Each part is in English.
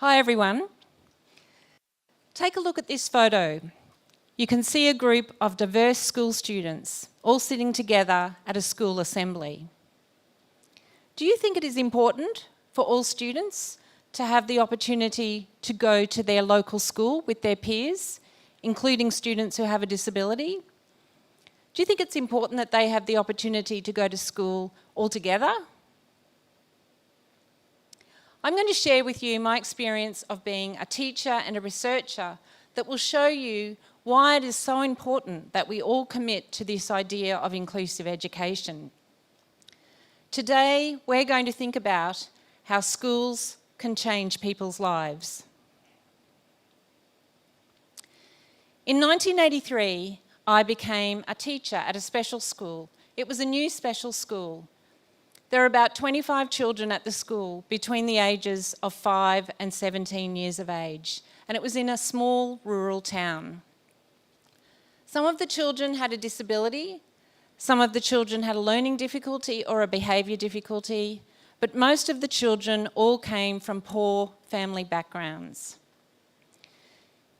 Hi everyone. Take a look at this photo. You can see a group of diverse school students all sitting together at a school assembly. Do you think it is important for all students to have the opportunity to go to their local school with their peers, including students who have a disability? Do you think it's important that they have the opportunity to go to school all together? I'm going to share with you my experience of being a teacher and a researcher that will show you why it is so important that we all commit to this idea of inclusive education. Today, we're going to think about how schools can change people's lives. In 1983, I became a teacher at a special school. It was a new special school. There are about 25 children at the school between the ages of 5 and 17 years of age, and it was in a small rural town. Some of the children had a disability, some of the children had a learning difficulty or a behaviour difficulty, but most of the children all came from poor family backgrounds.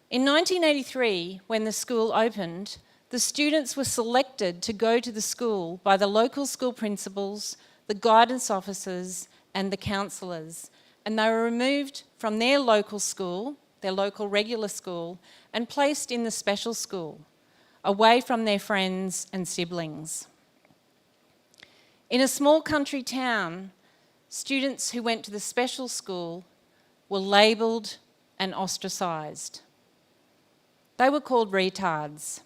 In 1983, when the school opened, the students were selected to go to the school by the local school principals, the guidance officers and the counsellors, and they were removed from their local school, their local regular school, and placed in the special school, away from their friends and siblings. In a small country town, students who went to the special school were labelled and ostracised. They were called retards.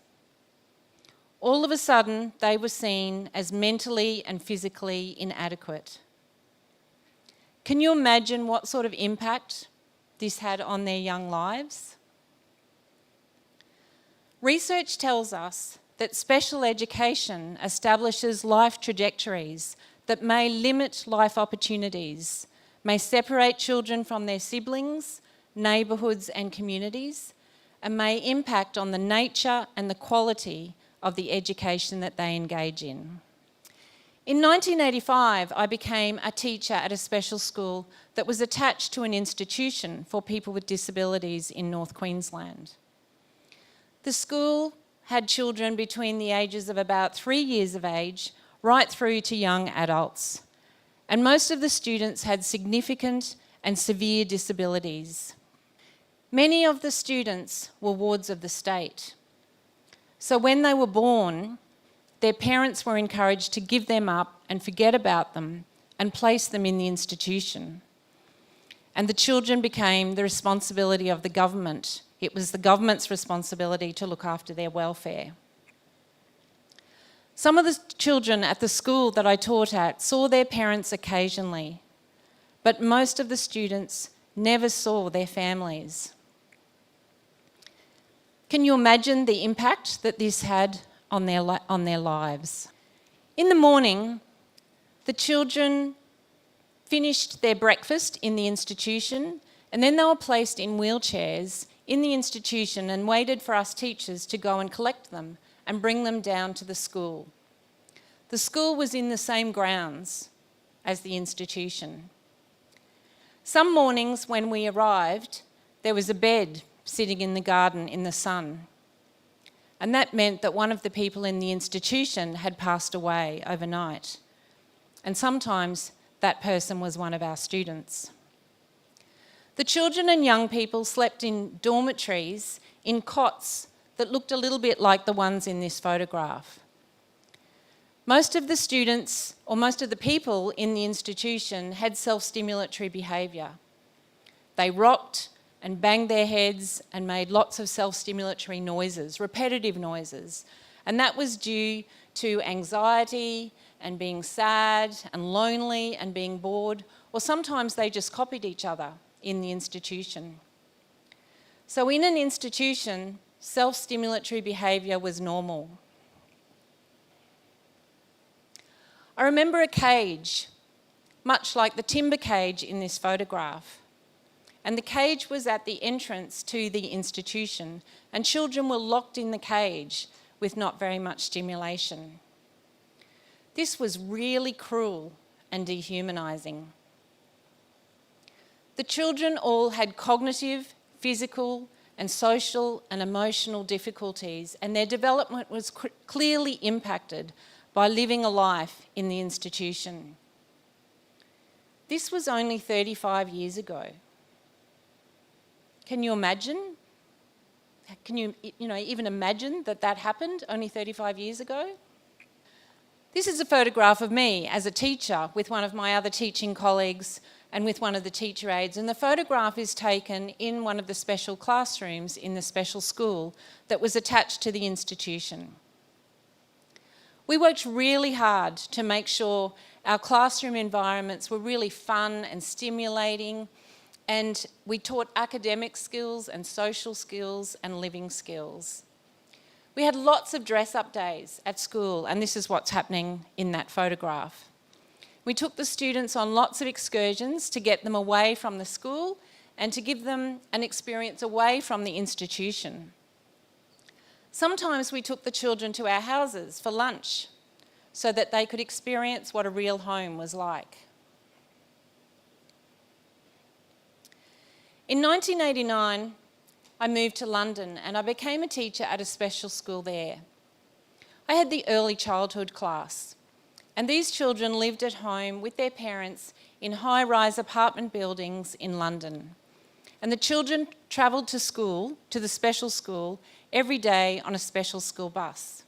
All of a sudden, they were seen as mentally and physically inadequate. Can you imagine what sort of impact this had on their young lives? Research tells us that special education establishes life trajectories that may limit life opportunities, may separate children from their siblings, neighbourhoods and communities, and may impact on the nature and the quality of the education that they engage in. In 1985, I became a teacher at a special school that was attached to an institution for people with disabilities in North Queensland. The school had children between the ages of about 3 years of age right through to young adults, and most of the students had significant and severe disabilities. Many of the students were wards of the state. So when they were born, their parents were encouraged to give them up and forget about them and place them in the institution. And the children became the responsibility of the government. It was the government's responsibility to look after their welfare. Some of the children at the school that I taught at saw their parents occasionally, but most of the students never saw their families. Can you imagine the impact that this had on their lives? In the morning, the children finished their breakfast in the institution, and then they were placed in wheelchairs in the institution and waited for us teachers to go and collect them and bring them down to the school. The school was in the same grounds as the institution. Some mornings when we arrived, there was a bed sitting in the garden in the sun. And that meant that one of the people in the institution had passed away overnight. And sometimes that person was one of our students. The children and young people slept in dormitories in cots that looked a little bit like the ones in this photograph. Most of the students, or most of the people in the institution, had self-stimulatory behaviour. They rocked and banged their heads and made lots of self-stimulatory noises, repetitive noises. And that was due to anxiety and being sad and lonely and being bored, or sometimes they just copied each other in the institution. So in an institution, self-stimulatory behaviour was normal. I remember a cage, much like the timber cage in this photograph. And the cage was at the entrance to the institution, and children were locked in the cage with not very much stimulation. This was really cruel and dehumanising. The children all had cognitive, physical, and social and emotional difficulties, and their development was clearly impacted by living a life in the institution. This was only 35 years ago. Can you imagine? Can you even imagine that happened only 35 years ago? This is a photograph of me as a teacher with one of my other teaching colleagues and with one of the teacher aides, and the photograph is taken in one of the special classrooms in the special school that was attached to the institution. We worked really hard to make sure our classroom environments were really fun and stimulating, and we taught academic skills and social skills and living skills. We had lots of dress-up days at school, and this is what's happening in that photograph. We took the students on lots of excursions to get them away from the school and to give them an experience away from the institution. Sometimes we took the children to our houses for lunch so that they could experience what a real home was like. In 1989, I moved to London and I became a teacher at a special school there. I had the early childhood class, and these children lived at home with their parents in high-rise apartment buildings in London. And the children travelled to school, to the special school, every day on a special school bus.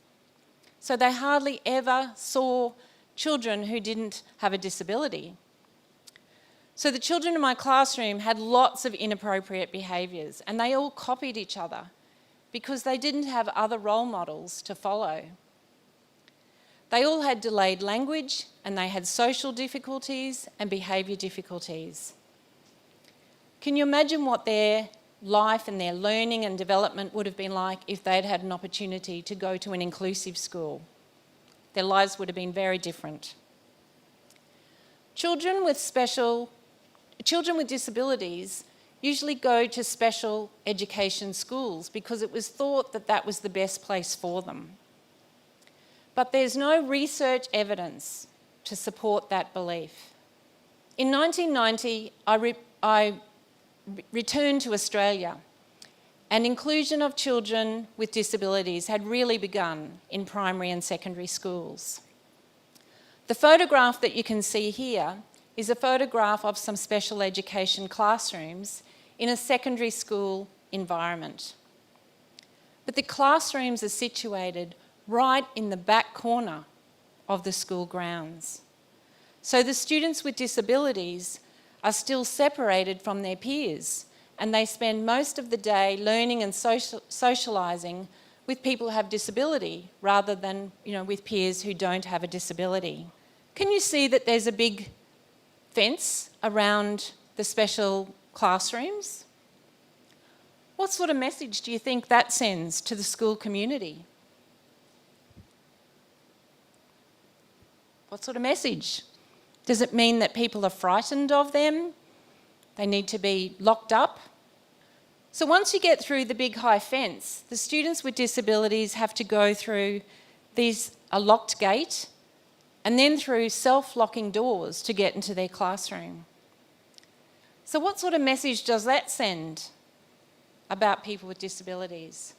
So they hardly ever saw children who didn't have a disability. So the children in my classroom had lots of inappropriate behaviours, and they all copied each other because they didn't have other role models to follow. They all had delayed language, and they had social difficulties and behaviour difficulties. Can you imagine what their life and their learning and development would have been like if they'd had an opportunity to go to an inclusive school? Their lives would have been very different. Children with disabilities usually go to special education schools because it was thought that that was the best place for them. But there's no research evidence to support that belief. In 1990, I returned to Australia, and inclusion of children with disabilities had really begun in primary and secondary schools. The photograph that you can see here is a photograph of some special education classrooms in a secondary school environment. But the classrooms are situated right in the back corner of the school grounds. So the students with disabilities are still separated from their peers, and they spend most of the day learning and socialising with people who have disability rather than, with peers who don't have a disability. Can you see that there's a big fence around the special classrooms? What sort of message do you think that sends to the school community? What sort of message? Does it mean that people are frightened of them? They need to be locked up? So once you get through the big high fence, the students with disabilities have to go through a locked gate and then through self-locking doors to get into their classroom. So what sort of message does that send about people with disabilities?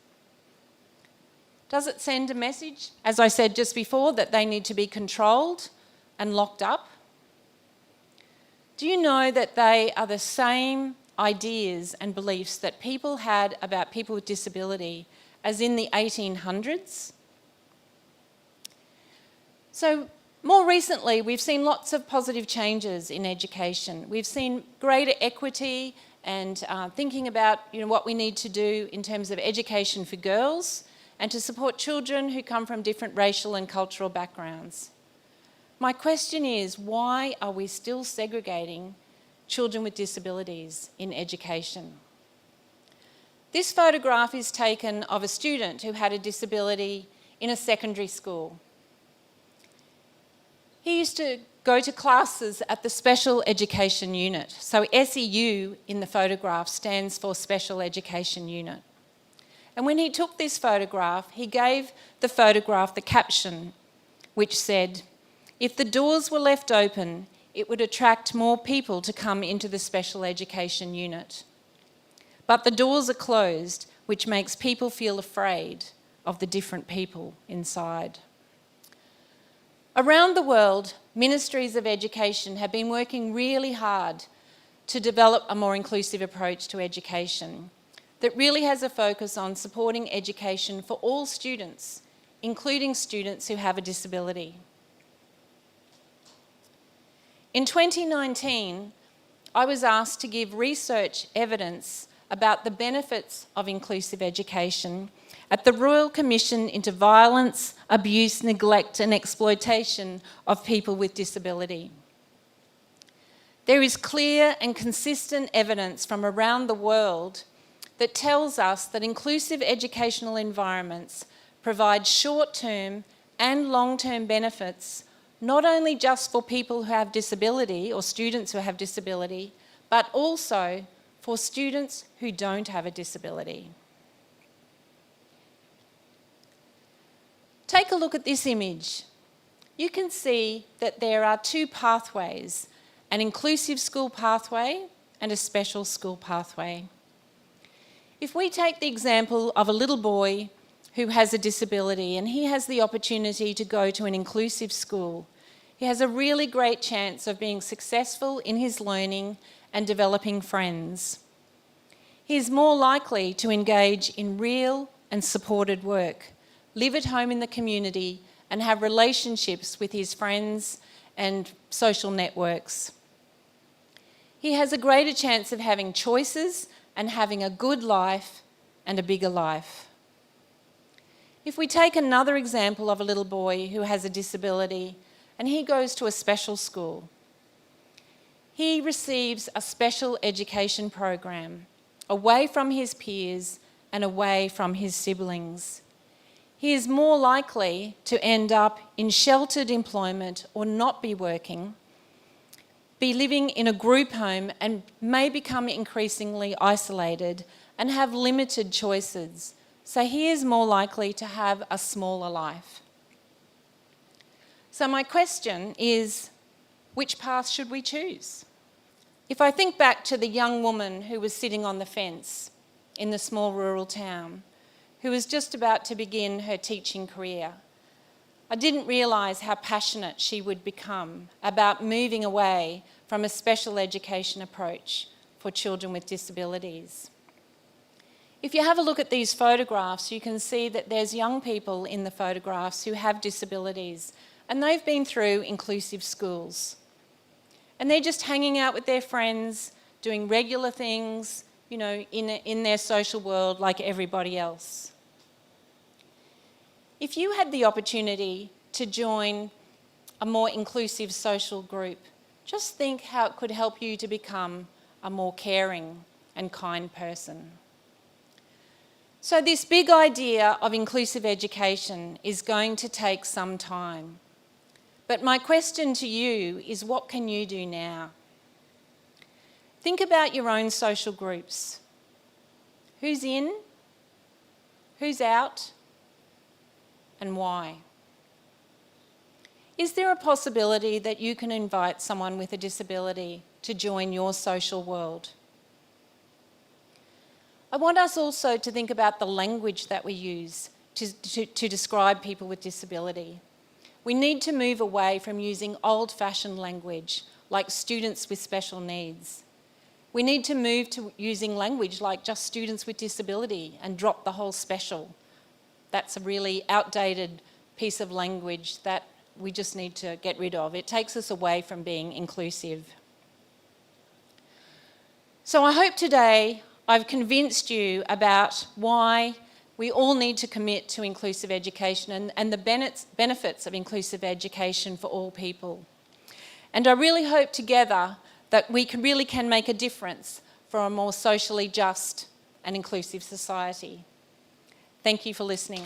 Does it send a message, as I said just before, that they need to be controlled and locked up? Do you know that they are the same ideas and beliefs that people had about people with disability as in the 1800s? So more recently, we've seen lots of positive changes in education. We've seen greater equity and thinking about what we need to do in terms of education for girls and to support children who come from different racial and cultural backgrounds. My question is, why are we still segregating children with disabilities in education? This photograph is taken of a student who had a disability in a secondary school. He used to go to classes at the Special Education Unit. So SEU in the photograph stands for Special Education Unit. And when he took this photograph, he gave the photograph the caption, which said, "If the doors were left open, it would attract more people to come into the special education unit. But the doors are closed, which makes people feel afraid of the different people inside. Around the world, ministries of education have been working really hard to develop a more inclusive approach to education that really has a focus on supporting education for all students, including students who have a disability. In 2019, I was asked to give research evidence about the benefits of inclusive education at the Royal Commission into Violence, Abuse, Neglect and Exploitation of People with Disability. There is clear and consistent evidence from around the world that tells us that inclusive educational environments provide short-term and long-term benefits, not only just for people who have disability or students who have disability, but also for students who don't have a disability. Take a look at this image. You can see that there are two pathways, an inclusive school pathway and a special school pathway. If we take the example of a little boy who has a disability and he has the opportunity to go to an inclusive school, he has a really great chance of being successful in his learning and developing friends. He is more likely to engage in real and supported work, live at home in the community and have relationships with his friends and social networks. He has a greater chance of having choices and having a good life and a bigger life. If we take another example of a little boy who has a disability and he goes to a special school, he receives a special education program away from his peers and away from his siblings. He is more likely to end up in sheltered employment or not be working, be living in a group home and may become increasingly isolated and have limited choices. So he is more likely to have a smaller life. So my question is, which path should we choose? If I think back to the young woman who was sitting on the fence in the small rural town, who was just about to begin her teaching career, I didn't realise how passionate she would become about moving away from a special education approach for children with disabilities. If you have a look at these photographs, you can see that there's young people in the photographs who have disabilities, and they've been through inclusive schools. And they're just hanging out with their friends, doing regular things, in their social world like everybody else. If you had the opportunity to join a more inclusive social group, just think how it could help you to become a more caring and kind person. So this big idea of inclusive education is going to take some time. But my question to you is, what can you do now? Think about your own social groups. Who's in? Who's out? And why? Is there a possibility that you can invite someone with a disability to join your social world? I want us also to think about the language that we use to describe people with disability. We need to move away from using old-fashioned language like students with special needs. We need to move to using language like just students with disability and drop the whole special. That's a really outdated piece of language that we just need to get rid of. It takes us away from being inclusive. So I hope today I've convinced you about why we all need to commit to inclusive education and the benefits of inclusive education for all people. And I really hope together that we really can make a difference for a more socially just and inclusive society. Thank you for listening.